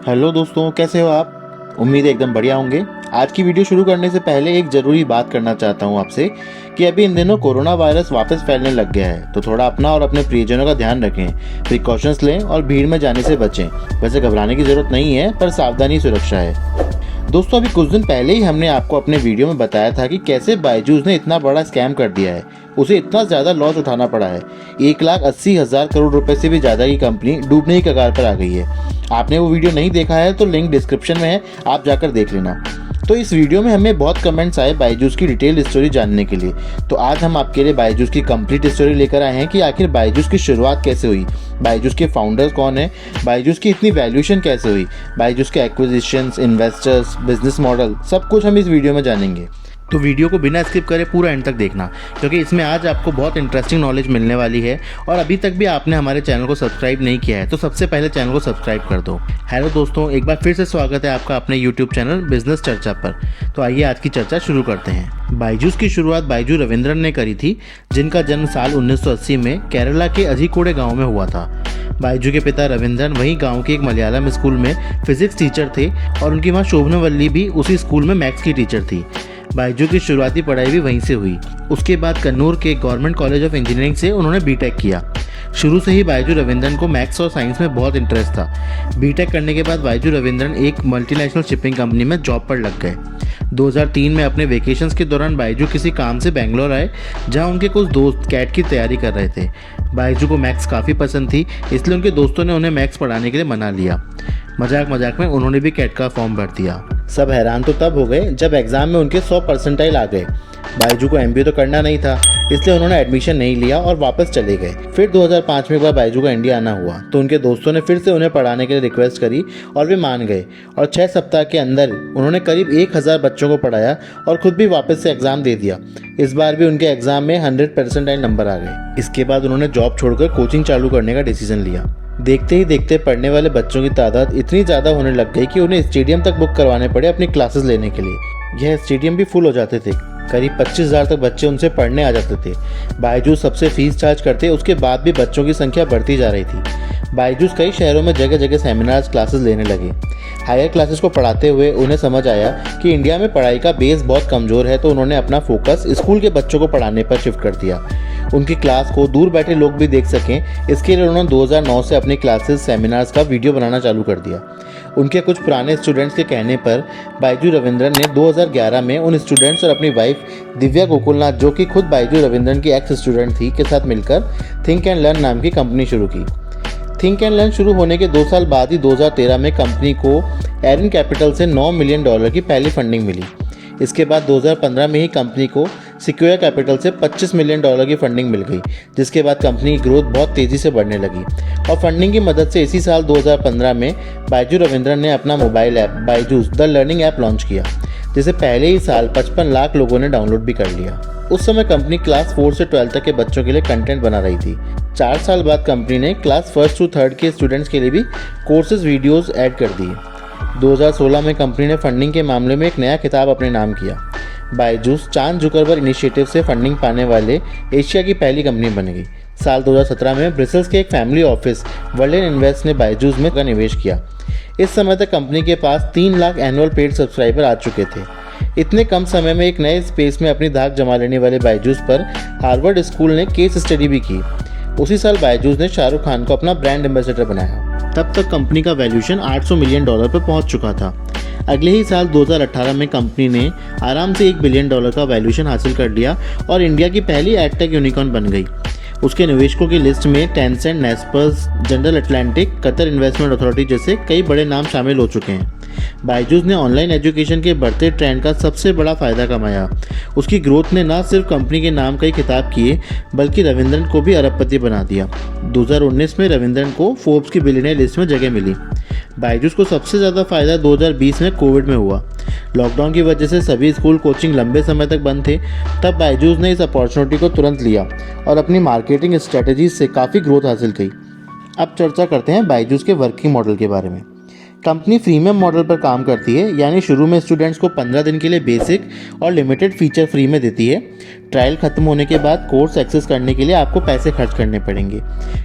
Hello दोस्तों, कैसे हो आप? उम्मीद है एकदम बढ़िया होंगे। आज की वीडियो शुरू करने से पहले एक ज़रूरी बात करना चाहता हूँ आपसे कि अभी इन दिनों कोरोना वायरस वापस फैलने लग गया है, तो थोड़ा अपना और अपने प्रियजनों का ध्यान रखें, प्रिकॉशंस लें और भीड़ में जाने से बचें। वैसे घबराने की ज़रूरत नहीं है, पर सावधानी सुरक्षा है। दोस्तों, अभी कुछ दिन पहले ही हमने आपको अपने वीडियो में बताया था कि कैसे बायजूस ने इतना बड़ा स्कैम कर दिया है, उसे इतना ज़्यादा लॉस उठाना पड़ा है। 1,80,000 करोड़ रुपए से भी ज़्यादा की कंपनी डूबने की कगार पर आ गई है। आपने वो वीडियो नहीं देखा है तो लिंक डिस्क्रिप्शन में है, आप जाकर देख लेना। तो इस वीडियो में हमें बहुत कमेंट्स आए बायजूस की डिटेल स्टोरी जानने के लिए, तो आज हम आपके लिए बायजूस की कंप्लीट स्टोरी लेकर आए हैं कि आखिर बायजूस की शुरुआत कैसे हुई, बायजूस के फाउंडर्स कौन है, बायजूस की इतनी वैल्यूएशन कैसे हुई, बायजूस के एक्विजिशंस, इन्वेस्टर्स, बिजनेस मॉडल, सब कुछ हम इस वीडियो में जानेंगे। तो वीडियो को बिना स्किप करे पूरा एंड तक देखना, क्योंकि इसमें आज आपको बहुत इंटरेस्टिंग नॉलेज मिलने वाली है। और अभी तक भी आपने हमारे चैनल को सब्सक्राइब नहीं किया है तो सबसे पहले चैनल को सब्सक्राइब कर दो। हेलो दोस्तों, एक बार फिर से स्वागत है आपका अपने यूट्यूब चैनल बिजनेस चर्चा पर। तो आइए आज की चर्चा शुरू करते हैं। बायजूस की शुरुआत बायजू रविंद्रन ने करी थी, जिनका जन्म साल 1980 में केरला के अजीकोड़े गाँव में हुआ था। बायजू के पिता रविंद्रन वहीं गांव के एक मलयालम स्कूल में फिजिक्स टीचर थे और उनकी मां शोभनवल्ली भी उसी स्कूल में मैथ्स की टीचर थी। बायजू की शुरुआती पढ़ाई भी वहीं से हुई। उसके बाद कन्नूर के गवर्नमेंट कॉलेज ऑफ इंजीनियरिंग से उन्होंने बीटेक किया। शुरू से ही बायजू रविंद्रन को मैथ्स और साइंस में बहुत इंटरेस्ट था। बीटेक करने के बाद बायजू रविंद्रन एक मल्टीनेशनल शिपिंग कंपनी में जॉब पर लग गए। 2003 में अपने वेकेशंस के दौरान बायजू किसी काम से बेंगलोर आए, जहां उनके कुछ दोस्त कैट की तैयारी कर रहे थे। बायजू को मैथ्स काफ़ी पसंद थी, इसलिए उनके दोस्तों ने उन्हें मैथ्स पढ़ाने के लिए मना लिया। मजाक मजाक में उन्होंने भी कैट का फॉर्म भर दिया। सब हैरान तो तब हो गए जब एग्ज़ाम में उनके 100 परसेंटाइल आ गए। बायजू को एमबीए तो करना नहीं था, इसलिए उन्होंने एडमिशन नहीं लिया और वापस चले गए। फिर 2005 में एक बार बायजू का इंडिया आना हुआ, तो उनके दोस्तों ने फिर से उन्हें पढ़ाने के लिए रिक्वेस्ट करी और वे मान गए। और 6 सप्ताह के अंदर उन्होंने करीब 1,000 बच्चों को पढ़ाया और खुद भी वापस से एग्ज़ाम दे दिया। इस बार भी उनके एग्ज़ाम में 100 परसेंटाइल नंबर आ गए। इसके बाद उन्होंने जॉब छोड़कर कोचिंग चालू करने का डिसीजन लिया। देखते ही देखते पढ़ने वाले बच्चों की तादाद इतनी ज़्यादा होने लग गई कि उन्हें स्टेडियम तक बुक करवाने पड़े अपनी क्लासेस लेने के लिए। यह स्टेडियम भी फुल हो जाते थे। करीब 25,000 तक बच्चे उनसे पढ़ने आ जाते थे। बायजूस सबसे फीस चार्ज करते, उसके बाद भी बच्चों की संख्या बढ़ती जा रही थी। बायजूस कई शहरों में जगह जगह सेमिनार्स क्लासेस लेने लगे। हायर क्लासेस को पढ़ाते हुए उन्हें समझ आया कि इंडिया में पढ़ाई का बेस बहुत कमज़ोर है, तो उन्होंने अपना फोकस स्कूल के बच्चों को पढ़ाने पर शिफ्ट कर दिया। उनकी क्लास को दूर बैठे लोग भी देख सकें, इसके लिए उन्होंने 2009 से अपनी क्लासेस सेमिनार्स का वीडियो बनाना चालू कर दिया। उनके कुछ पुराने स्टूडेंट्स के कहने पर बायजू रविंद्रन ने 2011 में उन स्टूडेंट्स और अपनी वाइफ दिव्या गोकुलनाथ, जो कि खुद बायजू रविंद्रन की एक्स स्टूडेंट थी, के साथ मिलकर थिंक एंड लर्न नाम की कंपनी शुरू की। थिंक एंड लर्न शुरू होने के 2 साल बाद ही 2013 में कंपनी को एरिन कैपिटल से $9 मिलियन की पहली फंडिंग मिली। इसके बाद 2015 में ही कंपनी को सिक्योर कैपिटल से $25 मिलियन की फंडिंग मिल गई, जिसके बाद कंपनी की ग्रोथ बहुत तेज़ी से बढ़ने लगी। और फंडिंग की मदद से इसी साल 2015 में बायजू रविंद्रन ने अपना mobile app Byju's the learning app launch किया, जिसे पहले ही साल 55 लाख लोगों ने डाउनलोड भी कर लिया। उस समय कंपनी क्लास 4 से 12 तक के बच्चों के लिए कंटेंट बना रही थी। 4 साल बाद कंपनी ने क्लास 1 से 3 के स्टूडेंट्स के लिए भी कोर्सेज वीडियोज़ ऐड कर दिए। 2016 में कंपनी ने फंडिंग के मामले में एक नया खिताब अपने नाम किया। बायजूस चांद जुकरबर्ग इनिशिएटिव से फंडिंग पाने वाले एशिया की पहली कंपनी बन गई। साल 2017 में ब्रिसल्स के एक फैमिली ऑफिस वर्ल्ड इन्वेस्ट ने बायजूस में निवेश किया। इस समय तक कंपनी के पास 3 लाख एनुअल पेड सब्सक्राइबर आ चुके थे। इतने कम समय में एक नए स्पेस में अपनी धाक जमा लेने वाले बायजूस पर हार्वर्ड स्कूल ने केस स्टडी भी की। उसी साल बायजूस ने शाहरुख खान को अपना ब्रांड एम्बेसडर बनाया। तब तक कंपनी का वैल्यूएशन $800 मिलियन पर पहुंच चुका था। अगले ही साल 2018 में कंपनी ने आराम से $1 बिलियन का वैल्यूएशन हासिल कर लिया और इंडिया की पहली एडटेक यूनिकॉर्न बन गई। उसके निवेशकों की लिस्ट में Tencent, Naspers, General Atlantic, Qatar Investment Authority जैसे कई बड़े नाम शामिल हो चुके हैं। बायजूस ने ऑनलाइन एजुकेशन के बढ़ते ट्रेंड का सबसे बड़ा फायदा कमाया। उसकी ग्रोथ ने न सिर्फ कंपनी के नाम कई खिताब किए, बल्कि रविंद्रन को भी अरबपति बना दिया। 2019 में रविंद्रन को फोर्ब्स की बिलियनियर लिस्ट में जगह मिली। बायजूस को सबसे ज़्यादा फायदा 2020 में कोविड में हुआ। लॉकडाउन की वजह से सभी स्कूल कोचिंग लंबे समय तक बंद थे। तब बायजूस ने इस अपॉर्चुनिटी को तुरंत लिया और अपनी मार्केटिंग स्ट्रेटजीज से काफ़ी ग्रोथ हासिल की। अब चर्चा करते हैं बायजूस के वर्किंग मॉडल के बारे में। कंपनी फ्रीमियम मॉडल पर काम करती है, यानी शुरू में स्टूडेंट्स को 15 दिन के लिए बेसिक और लिमिटेड फीचर फ्री में देती है। ट्रायल खत्म होने के बाद कोर्स एक्सेस करने के लिए आपको पैसे खर्च करने पड़ेंगे।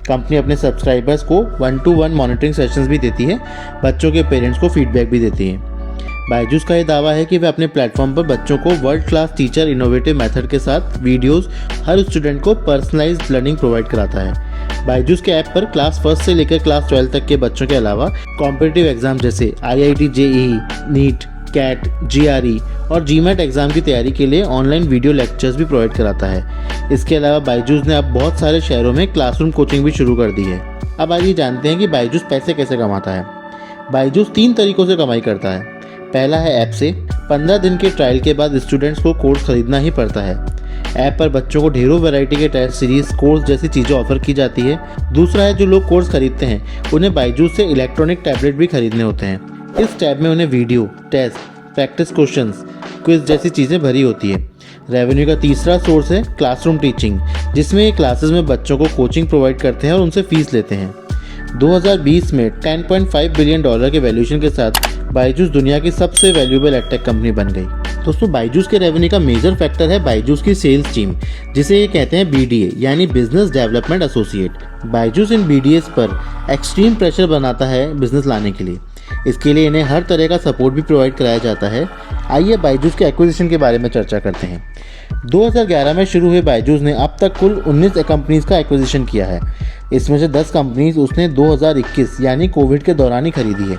कंपनी अपने सब्सक्राइबर्स को 1-to-1 मॉनिटरिंग सेशंस भी देती है, बच्चों के पेरेंट्स को फीडबैक भी देती है। बायजूस का ये दावा है कि वे अपने प्लेटफॉर्म पर बच्चों को world class teacher innovative method के साथ वीडियोस हर स्टूडेंट को पर्सनलाइज्ड लर्निंग प्रोवाइड कराता है। बायजूस के ऐप पर क्लास 1 से लेकर क्लास 12 तक के बच्चों के अलावा कॉम्पिटिटिव एग्जाम जैसे IIT JEE, NEET, CAT, GRE और GMAT एग्जाम की तैयारी के लिए ऑनलाइन वीडियो लेक्चर्स भी प्रोवाइड कराता है। इसके अलावा बायजूस ने अब बहुत सारे शहरों में क्लासरूम कोचिंग भी शुरू कर दी है। अब आइए जानते हैं कि बायजूस पैसे कैसे कमाता है। बायजूस 3 तरीकों से कमाई करता है। पहला है ऐप से। 15 दिन के ट्रायल के बाद स्टूडेंट्स को कोर्स खरीदना ही पड़ता है। ऐप पर बच्चों को ढेरों वैरायटी के टेस्ट सीरीज, कोर्स जैसी चीज़ें ऑफर की जाती है। दूसरा है जो लोग कोर्स खरीदते हैं उन्हें बायजूस से इलेक्ट्रॉनिक टैबलेट भी खरीदने होते हैं। इस टैब में उन्हें video, test, practice questions, quiz जैसी चीज़ें भरी होती है। रेवेन्यू का तीसरा सोर्स है क्लासरूम टीचिंग, जिसमें ये क्लासेस में बच्चों को कोचिंग प्रोवाइड करते हैं और उनसे फीस लेते हैं। 2020 में $10.5 बिलियन के वैल्यूएशन के साथ बायजूस दुनिया की सबसे वैल्यूएबल एडटेक कंपनी बन गई। दोस्तों, बायजूस के रेवेन्यू का मेजर फैक्टर है बायजूस की सेल्स टीम, जिसे ये कहते हैं BDA यानी बिजनेस डेवलपमेंट एसोसिएट। बायजूस इन BDAs पर एक्सट्रीम प्रेशर बनाता है बिजनेस लाने के लिए। इसके लिए इन्हें हर तरह का सपोर्ट भी प्रोवाइड कराया जाता है। आइए बायजूस के एक्विजिशन के बारे में चर्चा करते हैं। 2011 में शुरू हुए बायजूस ने अब तक कुल 19 कंपनीज का एक्विजिशन किया है। इसमें से 10 कंपनीज उसने 2021 यानी कोविड के दौरान ही खरीदी है।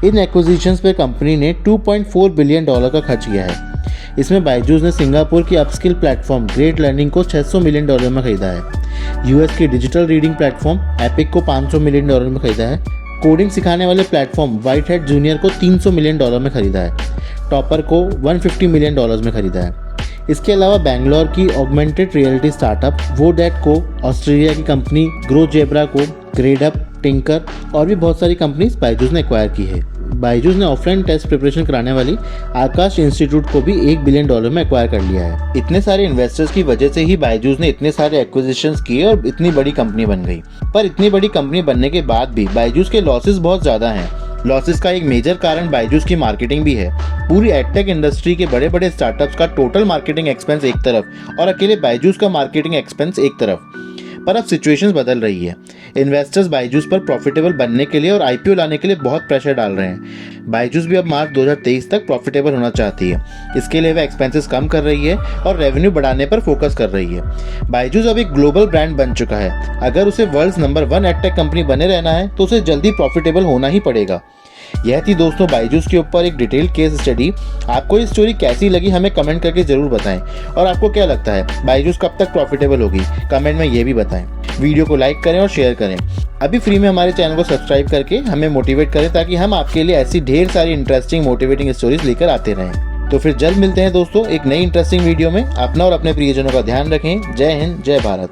इन एक्विजिशंस पर कंपनी ने $2.4 बिलियन का खर्च किया है। इसमें बायजूस ने सिंगापुर की अपस्किल प्लेटफॉर्म ग्रेट लर्निंग को $600 मिलियन में खरीदा है। US की डिजिटल रीडिंग प्लेटफॉर्म एपिक को $500 मिलियन में खरीदा है। कोडिंग सिखाने वाले प्लेटफॉर्म व्हाइट हैट जूनियर को $300 मिलियन में खरीदा है। टॉपर को $150 मिलियन में खरीदा है। इसके अलावा बैंगलोर की ऑगमेंटेड रियलिटी स्टार्टअप वोडेट को, ऑस्ट्रेलिया की कंपनी ग्रोजेब्रा को, ग्रेडअप, टिंकर और भी बहुत सारी कंपनीज बायजूस ने एक्वायर की है। बायजूस ने ऑफलाइन टेस्ट प्रिपरेशन कराने वाली आकाश इंस्टीट्यूट को भी $1 बिलियन में एक्वायर कर लिया है। इतने सारे इन्वेस्टर्स की वजह से ही बायजूस ने इतने सारे एक्विजिशंस किए और इतनी बड़ी कंपनी बन गई। पर इतनी बड़ी कंपनी बनने के बाद भी बायजूस के लॉसेस बहुत ज़्यादा हैं। लॉसेस का एक मेजर कारण बायजूस की मार्केटिंग भी है। पूरी एडटेक इंडस्ट्री के बड़े बड़े स्टार्टअप्स का टोटल मार्केटिंग एक्सपेंस एक तरफ और अकेले बायजूस का मार्केटिंग एक्सपेंस एक तरफ। पर अब सिचुएशंस बदल रही है। इन्वेस्टर्स बायजूस पर प्रॉफिटेबल बनने के लिए और IPO लाने के लिए बहुत प्रेशर डाल रहे हैं। बायजूस भी अब मार्च 2023 तक प्रॉफिटेबल होना चाहती है। इसके लिए वह एक्सपेंसेस कम कर रही है और रेवेन्यू बढ़ाने पर फोकस कर रही है। बायजूस अब एक ग्लोबल ब्रांड बन चुका है। अगर उसे वर्ल्ड्स नंबर 1 एडटेक कंपनी बने रहना है तो उसे जल्दी प्रॉफिटेबल होना ही पड़ेगा। यह थी दोस्तों बायजूस के ऊपर एक डिटेल केस स्टडी। आपको ये स्टोरी कैसी लगी हमें कमेंट करके जरूर बताएं, और आपको क्या लगता है बायजूस कब तक प्रॉफिटेबल होगी, कमेंट में ये भी बताएं। वीडियो को लाइक करें और शेयर करें। अभी फ्री में हमारे चैनल को सब्सक्राइब करके हमें मोटिवेट करें, ताकि हम आपके लिए ऐसी ढेर सारी इंटरेस्टिंग मोटिवेटिंग स्टोरीज लेकर आते रहें। तो फिर जल्द मिलते हैं दोस्तों एक नई इंटरेस्टिंग वीडियो में। अपना और अपने प्रियजनों का ध्यान रखें। जय हिंद, जय भारत।